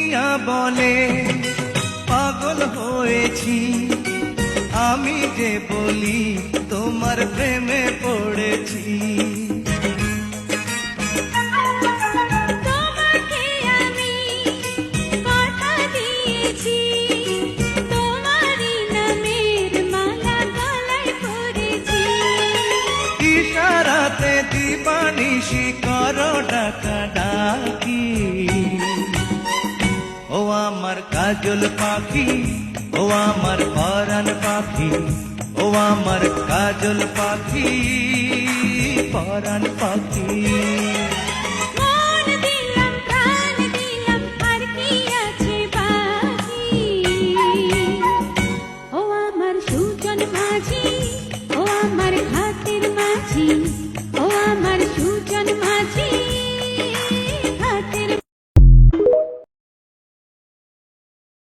দুনিয়া বলে পাগল হয়েছি, আমি যে বলি তোমার প্রেমে পড়েছি। তোমাকে আমি কথা দিয়েছি, তোমারই নামের মালা গলায় পরেছি। ইশারাতে দিবানিশি করো ডাকাডাকি, ও আমার কাজল পাখি, ও আমার পরাণ পাখি, ও আমার কাজল পাখি, পরাণ পাখি।